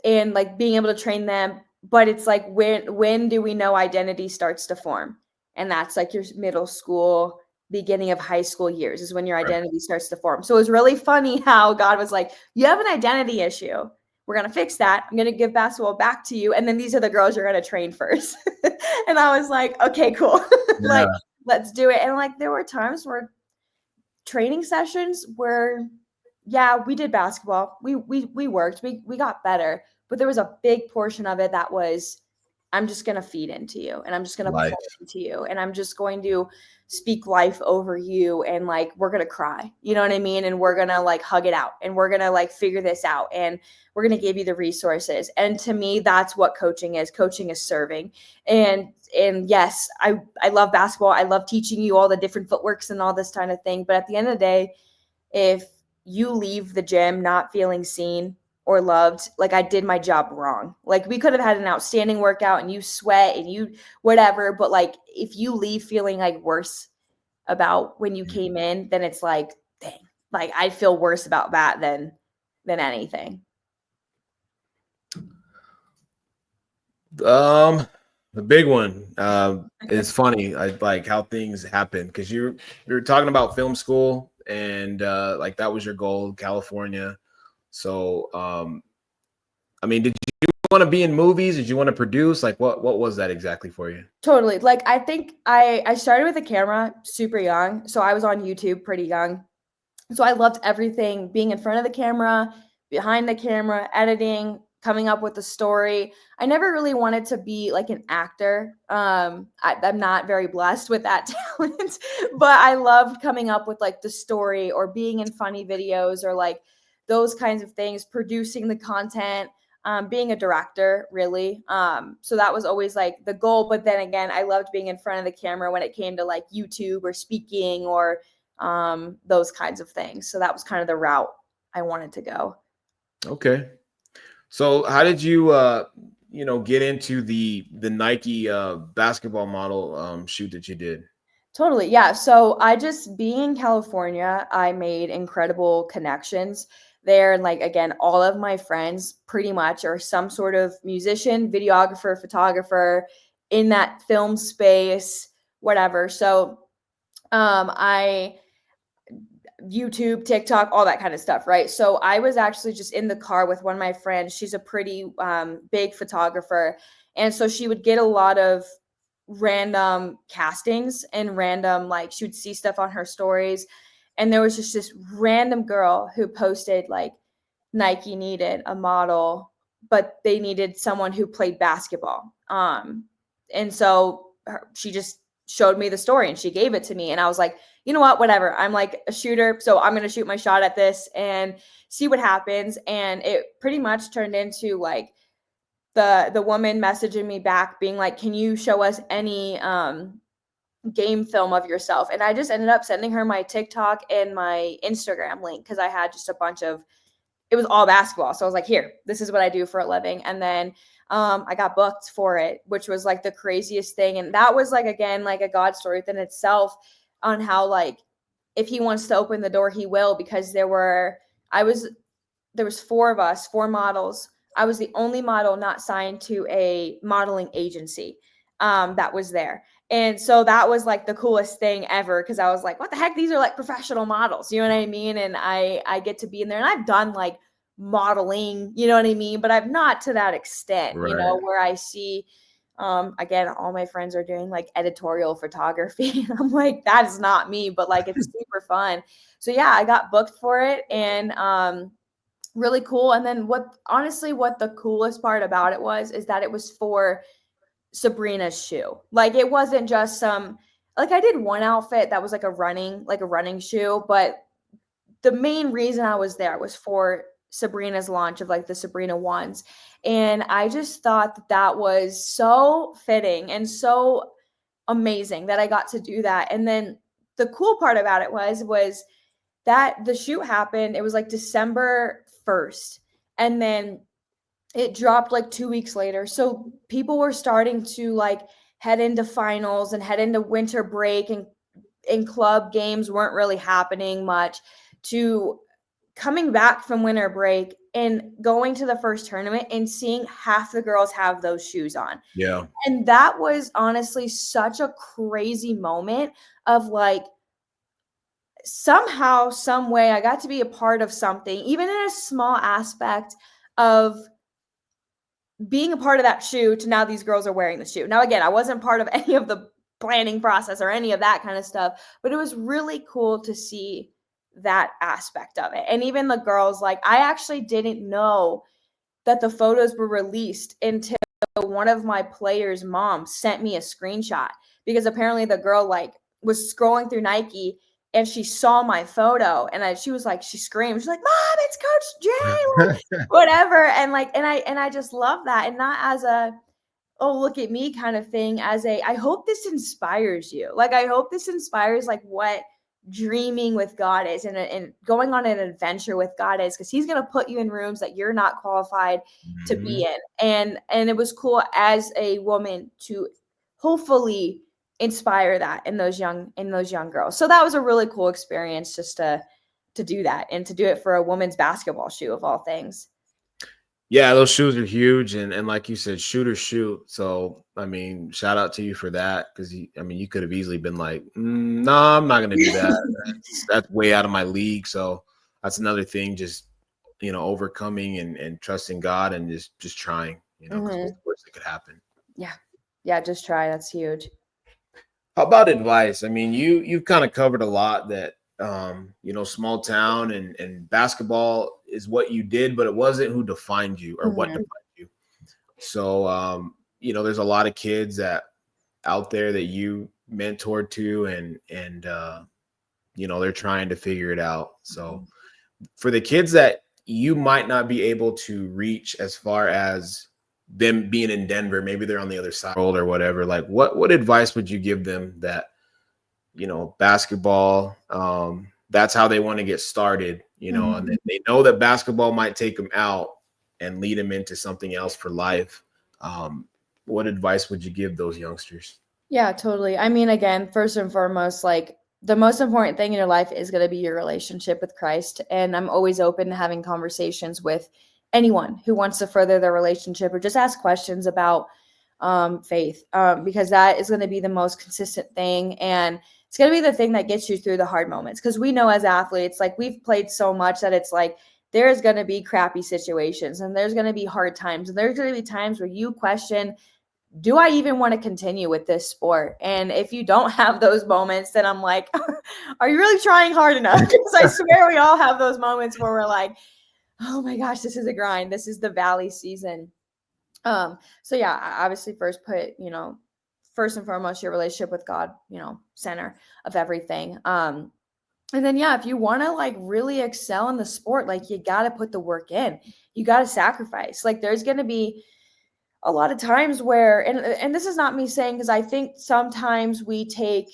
S2: like being able to train them, but it's like when do we know identity starts to form? And that's like your middle school, beginning of high school years is when your
S1: Right.
S2: identity starts to form. So it was really funny how God was like, you have an identity issue, we're going to fix that, I'm going to give basketball back to you, and then these are the girls you're going to train first. And I was like, okay, cool. Like,
S1: Yeah.
S2: let's do it. And like there were times where training sessions where yeah, we did basketball. We worked. We got better, but there was a big portion of it that was I'm just going to feed into you and I'm just going to pour
S1: Life.
S2: into you and I'm just going to speak life over you and like we're going to cry. You know what I mean? And we're going to like hug it out and we're going to like figure this out and we're going to give you the resources. And to me that's what coaching is. Coaching is serving. And yes, I love basketball. I love teaching you all the different footworks and all this kind of thing, but at the end of the day, if you leave the gym not feeling seen or loved, like I did my job wrong. Like we could have had an outstanding workout and you sweat and you whatever, but like if you leave feeling like worse about when you came in, then it's like, dang, like I feel worse about that than anything.
S1: Um, the big one. It's funny. I like how things happen because you're talking about film school and like that was your goal, California. So I mean, did you want to be in movies? Did you want to produce? Like what was that exactly for you?
S2: Totally. Like I think I started with a camera super young. So I was on YouTube pretty young. So I loved everything, being in front of the camera, behind the camera, editing, coming up with the story. I never really wanted to be like an actor. I'm not very blessed with that talent, but I loved coming up with like the story or being in funny videos or like those kinds of things, producing the content, being a director, really. So that was always like the goal. But then again, I loved being in front of the camera when it came to like YouTube or speaking or those kinds of things. So that was kind of the route I wanted to go.
S1: Okay. So how did you get into the Nike basketball model shoot that you did?
S2: Totally. Yeah. So I just being in California, I made incredible connections there. And like, again, all of my friends pretty much are some sort of musician, videographer, photographer in that film space, whatever. So I YouTube, TikTok, all that kind of stuff, right? So I was actually just in the car with one of my friends. She's a pretty big photographer. And so she would get a lot of random castings and random, like, she would see stuff on her stories. And there was just this random girl who posted, like, Nike needed a model, but they needed someone who played basketball. And so she just showed me the story and she gave it to me. And I was like, you know what, whatever. I'm like a shooter, so I'm going to shoot my shot at this and see what happens. And it pretty much turned into like the woman messaging me back being like, can you show us any game film of yourself? And I just ended up sending her my TikTok and my Instagram link because I had just a bunch of, it was all basketball. So I was like, here, this is what I do for a living. And then I got booked for it, which was like the craziest thing. And that was like, again, like a God story within itself on how, like, if he wants to open the door, he will, because there was four of us, four models. I was the only model not signed to a modeling agency that was there. And so that was like the coolest thing ever, because I was like, what the heck? These are like professional models. You know what I mean? And I get to be in there, and I've done like modeling, you know what I mean? But I've not to that extent,
S1: Right.
S2: where I see, again, all my friends are doing like editorial photography. I'm like, that is not me, but like, it's super fun. So yeah, I got booked for it, and really cool. And then what the coolest part about it was, is that it was for Sabrina's shoe. Like, it wasn't just like, I did one outfit that was like a running shoe, but the main reason I was there was for Sabrina's launch of like the Sabrina ones. And I just thought that that was so fitting and so amazing that I got to do that. And then the cool part about it was that the shoot happened. It was like December 1st. And then it dropped like 2 weeks later. So people were starting to like head into finals and head into winter break, and club games weren't really happening much, to coming back from winter break and going to the first tournament and seeing half the girls have those shoes on.
S1: Yeah.
S2: And that was honestly such a crazy moment of like, somehow, some way, I got to be a part of something, even in a small aspect of being a part of that shoe, to now these girls are wearing the shoe. Now, again, I wasn't part of any of the planning process or any of that kind of stuff, but it was really cool to see that aspect of it. And even the girls, like, I actually didn't know that the photos were released until one of my players' moms sent me a screenshot, because apparently the girl like was scrolling through Nike and she saw my photo, and she was like, she screamed, she's like, "Mom, it's Coach Jay!" Like, whatever. And like, and I just love that, and not as a, oh, look at me kind of thing, as a, I hope this inspires you. Like, I hope this inspires like what dreaming with God is, and going on an adventure with God is, because he's going to put you in rooms that you're not qualified to
S1: Mhm.
S2: be in. And it was cool as a woman to hopefully inspire that in those young girls. So that was a really cool experience, just to do that, and to do it for a women's basketball shoe of all things.
S1: Yeah, those shoes are huge, and like you said, shoot or shoot. So I mean, shout out to you for that, because I mean, you could have easily been like, "No, I'm not going to do that. That's way out of my league." So that's another thing, just overcoming and trusting God, and just trying. Because what's
S2: Hmm.
S1: the worst that could happen?
S2: Yeah. Yeah, just try. That's huge.
S1: How about advice? I mean, you've kind of covered a lot that small town and basketball is what you did, but it wasn't who defined you or what
S2: Hmm.
S1: defined you. So there's a lot of kids that out there that you mentored to and they're trying to figure it out. So for the kids that you might not be able to reach as far as them being in Denver, maybe they're on the other side of the world or whatever, like what advice would you give them that basketball, that's how they want to get started, and
S2: Hmm.
S1: they know that basketball might take them out and lead them into something else for life. Um, what advice would you give those youngsters?
S2: Yeah, totally. I mean, again, first and foremost, like, the most important thing in your life is going to be your relationship with Christ. And I'm always open to having conversations with anyone who wants to further their relationship or just ask questions about faith, because that is going to be the most consistent thing. And it's going to be the thing that gets you through the hard moments. Because we know as athletes, like, we've played so much that it's like, there's going to be crappy situations, and there's going to be hard times, and there's going to be times where you question, do I even want to continue with this sport? And if you don't have those moments, then I'm like, are you really trying hard enough? Because I swear we all have those moments where we're like, oh my gosh, this is a grind. This is the valley season. So yeah, I obviously first and foremost, your relationship with God, center of everything. And then yeah, if you want to like really excel in the sport, like, you got to put the work in. You got to sacrifice. Like, there's going to be a lot of times where, and this is not me saying, because I think sometimes we take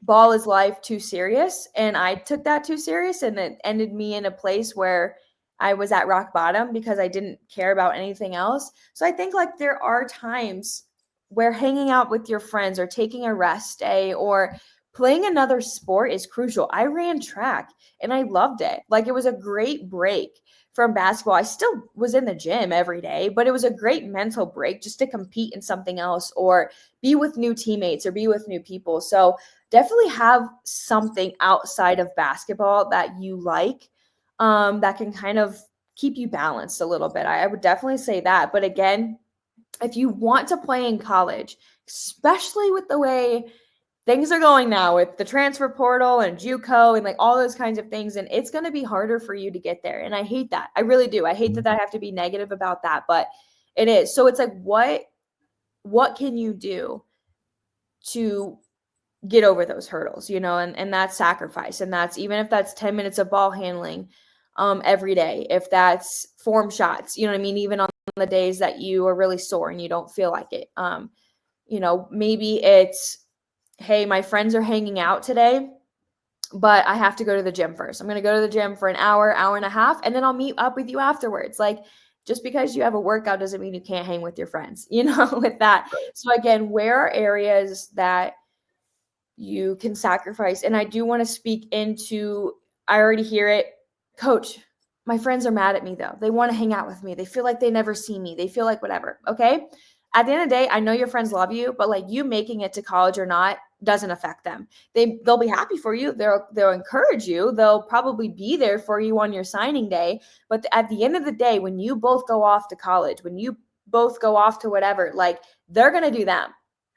S2: ball is life too serious, and I took that too serious, and it ended me in a place where I was at rock bottom because I didn't care about anything else. So I think like there are times where hanging out with your friends or taking a rest day or playing another sport is crucial. I ran track and I loved it. Like it was a great break from basketball. I still was in the gym every day, but it was a great mental break just to compete in something else or be with new teammates or be with new people. So definitely have something outside of basketball that you like, that can kind of keep you balanced a little bit. I would definitely say that. But again, if you want to play in college, especially with the way things are going now with the transfer portal and JUCO and like all those kinds of things, and it's going to be harder for you to get there. And I hate that. I really do. I hate that I have to be negative about that, but it is. So it's like what can you do to get over those hurdles, and that's sacrifice. And that's even if that's 10 minutes of ball handling every day, if that's form shots, you know what I mean? Even on the days that you are really sore and you don't feel like it. Maybe it's, hey, my friends are hanging out today, but I have to go to the gym first. I'm going to go to the gym for an hour, hour and a half, and then I'll meet up with you afterwards. Like, just because you have a workout doesn't mean you can't hang with your friends, with that. So again, where are areas that you can sacrifice? And I do want to speak into, I already hear it, coach, my friends are mad at me though. They want to hang out with me. They feel like they never see me. They feel like whatever. Okay. At the end of the day, I know your friends love you, but like you making it to college or not doesn't affect them. They'll be happy for you. They'll encourage you. They'll probably be there for you on your signing day. But at the end of the day, when you both go off to college, when you both go off to whatever, like they're going to do them.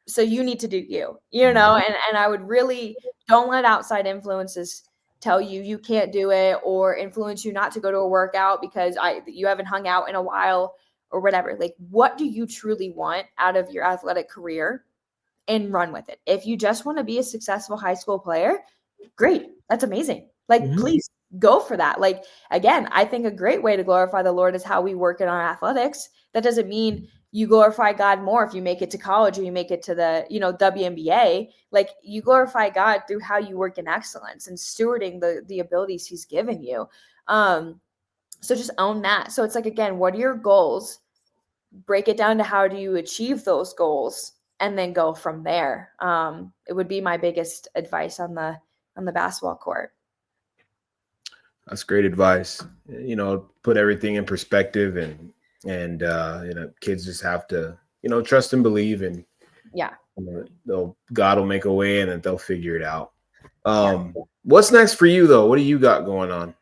S2: So you need to do you, and I would really don't let outside influences tell you you can't do it or influence you not to go to a workout because you haven't hung out in a while or whatever. Like, what do you truly want out of your athletic career and run with it? If you just want to be a successful high school player, great. That's amazing. Like, please go for that. Like, again, I think a great way to glorify the Lord is how we work in our athletics. That doesn't mean you glorify God more if you make it to college or you make it to the, WNBA. Like, you glorify God through how you work in excellence and stewarding the abilities he's given you. So just own that. So it's like, again, what are your goals? Break it down to how do you achieve those goals and then go from there. It would be my biggest advice on the basketball court.
S1: That's great advice. Put everything in perspective, and kids just have to, trust and believe, and
S2: Yeah.
S1: God will make a way, and then they'll figure it out.
S2: Yeah.
S1: What's next for you though? What do you got going on?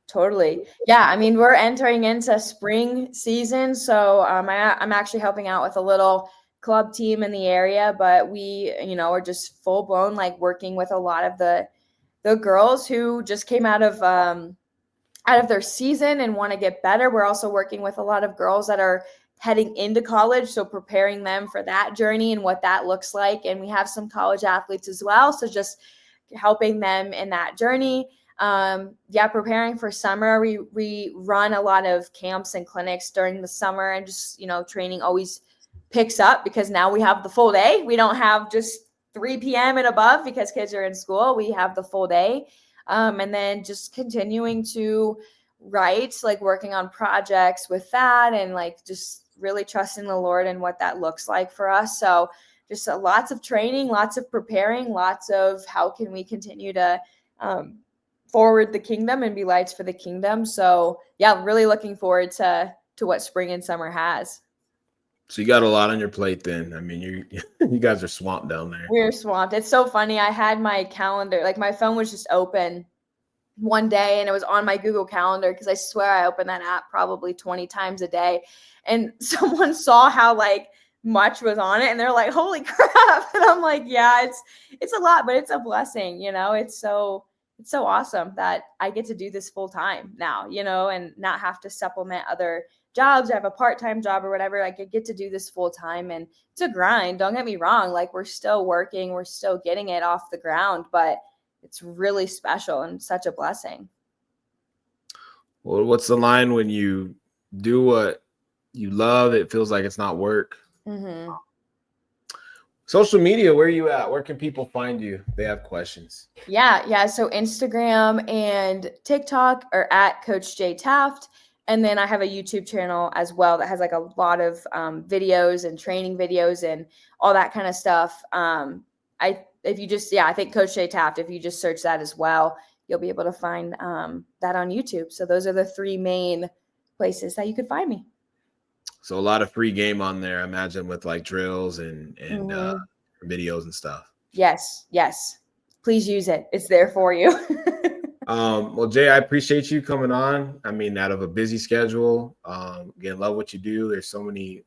S2: Totally. Yeah. I mean, we're entering into spring season. So I'm actually helping out with a little club team in the area, but we, are just full blown, like working with a lot of the girls who just came out of their season and want to get better. We're also working with a lot of girls that are heading into college, so preparing them for that journey and what that looks like. And we have some college athletes as well, so just helping them in that journey. Preparing for summer. We run a lot of camps and clinics during the summer, and just training always picks up because now we have the full day. We don't have just 3 p.m. and above because kids are in school. We have the full day. And then just continuing to write, like working on projects with that, and like just really trusting the Lord and what that looks like for us. So just lots of training, lots of preparing, lots of how can we continue to forward the kingdom and be lights for the kingdom. So yeah, really looking forward to what spring and summer has.
S1: So you got a lot on your plate then. I mean, you guys are swamped down there.
S2: We're swamped. It's so funny. I had my calendar, like my phone was just open one day and it was on my Google Calendar because I swear I open that app probably 20 times a day. And someone saw how like much was on it and they're like, holy crap. And I'm like, yeah, it's a lot, but it's a blessing. It's so awesome that I get to do this full time now, and not have to supplement other jobs. I have a part-time job or whatever. Like I get to do this full time, and it's a grind. Don't get me wrong. Like we're still working, we're still getting it off the ground, but it's really special and such a blessing.
S1: Well, what's the line when you do what you love? It feels like it's not work.
S2: Mm-hmm.
S1: Social media, where are you at? Where can people find you? They have questions.
S2: Yeah. So Instagram and TikTok are at Coach J Taft. And then I have a YouTube channel as well that has like a lot of videos and training videos and all that kind of stuff. I think Coach J Taft, if you just search that as well, you'll be able to find that on YouTube. So those are the three main places that you could find me.
S1: So a lot of free game on there, I imagine, with like drills and
S2: Mhm.
S1: videos and stuff.
S2: Yes. Please use it. It's there for you.
S1: Well, Jay, I appreciate you coming on. I mean, out of a busy schedule, again, love what you do. There's so many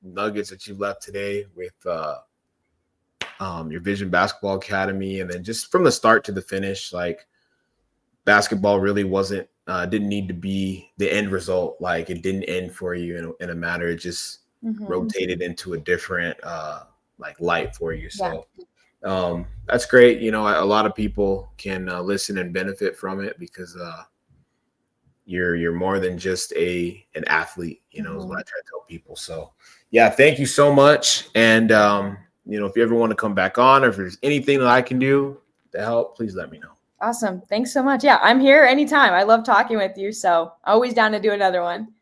S1: nuggets that you've left today with your Vision Basketball Academy, and then just from the start to the finish, like basketball really wasn't didn't need to be the end result. Like it didn't end for you in a matter. It just rotated into a different like light for you. So that's great. You know, a lot of people can listen and benefit from it because you're more than just an athlete. You know, is what I try to tell people. So yeah, thank you so much. And you know, if you ever want to come back on, or if there's anything that I can do to help, please let me know.
S2: Awesome. Thanks so much. Yeah, I'm here anytime. I love talking with you. So always down to do another one.